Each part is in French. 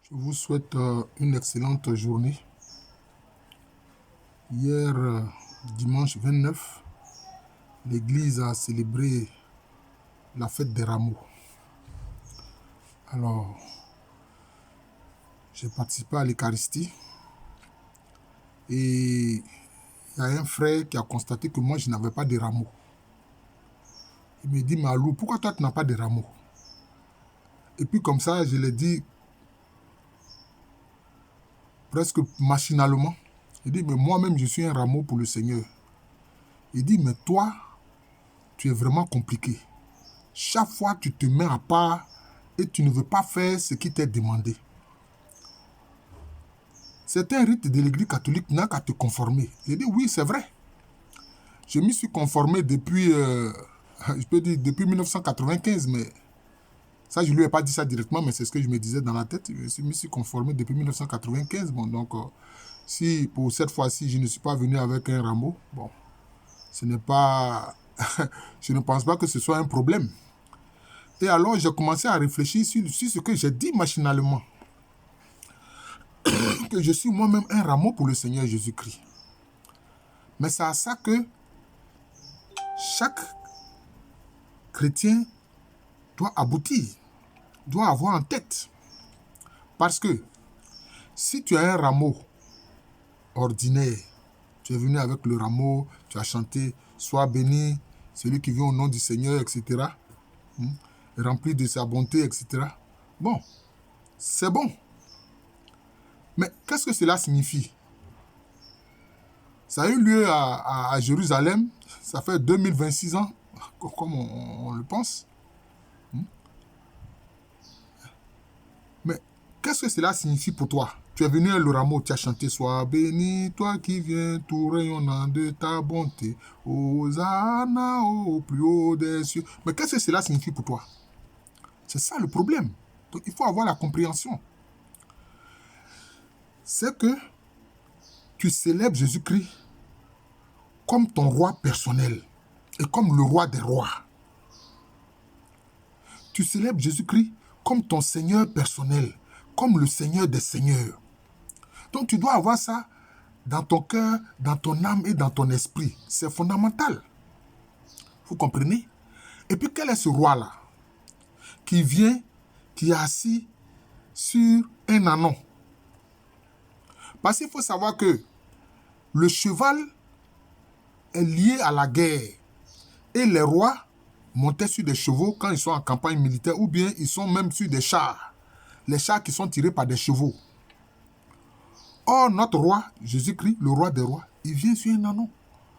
Je vous souhaite une excellente journée. Hier, dimanche 29, l'église a célébré la fête des rameaux. Alors, j'ai participé à l'Eucharistie et il y a un frère qui a constaté que moi, je n'avais pas de rameaux. Il me dit, Malou, pourquoi toi, tu n'as pas de rameaux? Et puis comme ça, je l'ai dit presque machinalement. Il dit, mais moi-même, je suis un rameau pour le Seigneur. Il dit, mais toi, tu es vraiment compliqué. Chaque fois, tu te mets à part et tu ne veux pas faire ce qui t'est demandé. C'est un rite de l'église catholique, n'a qu'à te conformer. J'ai dit, oui, c'est vrai. Je m'y suis conformé depuis, je peux dire, depuis 1995, mais ça, je ne lui ai pas dit ça directement, mais c'est ce que je me disais dans la tête. Je m'y suis conformé depuis 1995. Bon, donc, si pour cette fois-ci, je ne suis pas venu avec un rameau, bon, ce n'est pas... je ne pense pas que ce soit un problème. Et alors, j'ai commencé à réfléchir sur ce que j'ai dit machinalement. Que je suis moi-même un rameau pour le Seigneur Jésus-Christ. Mais c'est à ça que chaque chrétien doit aboutir, doit avoir en tête. Parce que si tu as un rameau ordinaire, tu es venu avec le rameau, tu as chanté « Sois béni, celui qui vient au nom du Seigneur », etc. Rempli de sa bonté, etc. Bon, c'est bon. Mais qu'est-ce que cela signifie? Ça a eu lieu à Jérusalem, ça fait 2026 ans, comme on le pense. Mais qu'est-ce que cela signifie pour toi? Tu es venu à le rameau, tu as chanté « Sois béni, toi qui viens, tout rayonnant de ta bonté, Hosanna au plus haut des cieux. » Mais qu'est-ce que cela signifie pour toi? C'est ça le problème. Donc il faut avoir la compréhension. C'est que tu célèbres Jésus-Christ comme ton roi personnel et comme le roi des rois. Tu célèbres Jésus-Christ comme ton Seigneur personnel, comme le Seigneur des Seigneurs. Donc tu dois avoir ça dans ton cœur, dans ton âme et dans ton esprit. C'est fondamental. Vous comprenez? Et puis quel est ce roi-là qui vient, qui est assis sur un ânon? Parce qu'il faut savoir que le cheval est lié à la guerre. Et les rois montaient sur des chevaux quand ils sont en campagne militaire ou bien ils sont même sur des chars. Les chars qui sont tirés par des chevaux. Or, notre roi, Jésus-Christ, le roi des rois, il vient sur un ânon,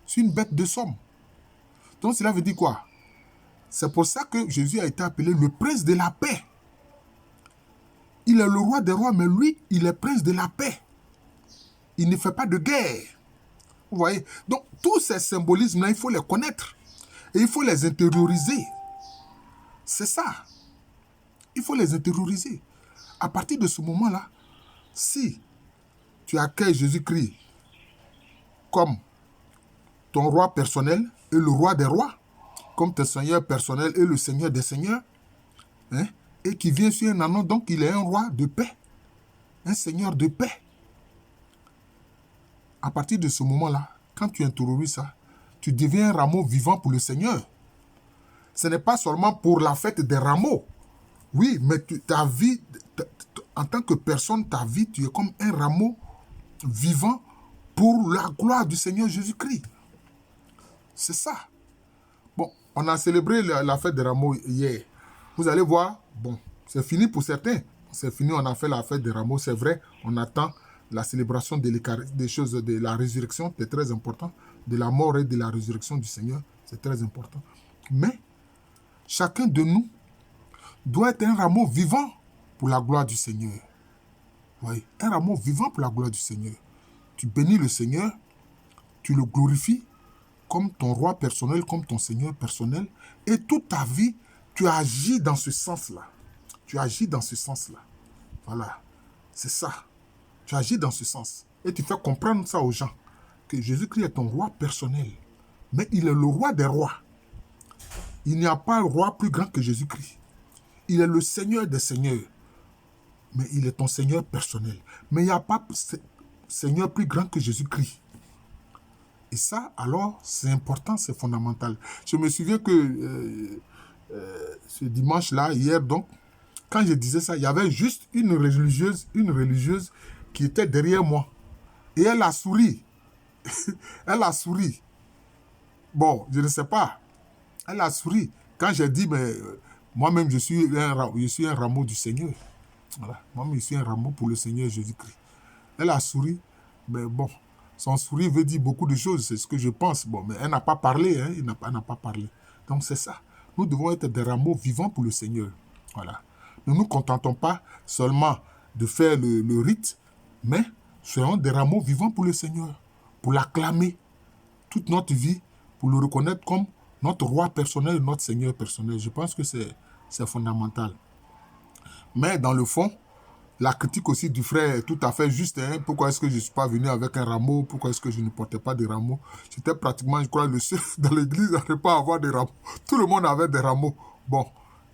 sur une bête de somme. Donc cela veut dire quoi? C'est pour ça que Jésus a été appelé le prince de la paix. Il est le roi des rois, mais lui, il est prince de la paix. Il ne fait pas de guerre. Vous voyez? Donc, tous ces symbolismes-là, il faut les connaître. Et il faut les intérioriser. C'est ça. Il faut les intérioriser. À partir de ce moment-là, si tu accueilles Jésus-Christ comme ton roi personnel et le roi des rois, comme ton Seigneur personnel et le Seigneur des seigneurs, et qui vient sur un ânon, donc il est un roi de paix, un Seigneur de paix. À partir de ce moment-là, quand tu intériorises ça, tu deviens un rameau vivant pour le Seigneur. Ce n'est pas seulement pour la fête des rameaux. Oui, mais ta vie, en tant que personne, ta vie, tu es comme un rameau vivant pour la gloire du Seigneur Jésus-Christ. C'est ça. Bon, on a célébré la fête des rameaux hier. Vous allez voir, bon, c'est fini pour certains. C'est fini, on a fait la fête des rameaux, c'est vrai. On attend la célébration des choses de la résurrection, c'est très important. De la mort et de la résurrection du Seigneur, c'est très important. Mais, chacun de nous doit être un rameau vivant pour la gloire du Seigneur. Oui, un rameau vivant pour la gloire du Seigneur. Tu bénis le Seigneur, tu le glorifies comme ton roi personnel, comme ton Seigneur personnel, et toute ta vie, tu agis dans ce sens-là. Tu agis dans ce sens-là. Voilà, c'est ça. Tu agis dans ce sens. Et tu fais comprendre ça aux gens, que Jésus-Christ est ton roi personnel, mais il est le roi des rois. Il n'y a pas un roi plus grand que Jésus-Christ. Il est le Seigneur des seigneurs. mais il est ton Seigneur personnel. Mais il n'y a pas Seigneur plus grand que Jésus-Christ. Et ça, alors, c'est important, c'est fondamental. Je me souviens que ce dimanche-là, hier donc, quand je disais ça, il y avait juste une religieuse qui était derrière moi. Et elle a souri. Elle a souri. Bon, je ne sais pas. Elle a souri. Quand j'ai dit, mais moi-même, je suis un rameau du Seigneur. Voilà. Moi-même, je suis un rameau pour le Seigneur Jésus-Christ. Elle a souri. Mais bon, son sourire veut dire beaucoup de choses. C'est ce que je pense. Bon, mais elle n'a pas parlé. Hein, elle n'a pas parlé. Donc, c'est ça. Nous devons être des rameaux vivants pour le Seigneur. Voilà. Ne nous contentons pas seulement de faire le rite, mais soyons des rameaux vivants pour le Seigneur, pour l'acclamer toute notre vie, pour le reconnaître comme notre roi personnel, notre Seigneur personnel. Je pense que c'est fondamental. Mais dans le fond, la critique aussi du frère est tout à fait juste. Hein. Pourquoi est-ce que je ne suis pas venu avec un rameau? Pourquoi est-ce que je ne portais pas des rameaux? J'étais pratiquement, je crois, le seul dans l'église à ne pas avoir des rameaux. Tout le monde avait des rameaux. Bon,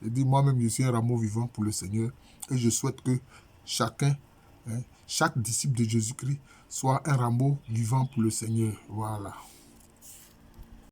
je dis moi-même, je suis un rameau vivant pour le Seigneur. Et je souhaite que chacun, hein, chaque disciple de Jésus-Christ, soit un rameau vivant pour le Seigneur. Voilà.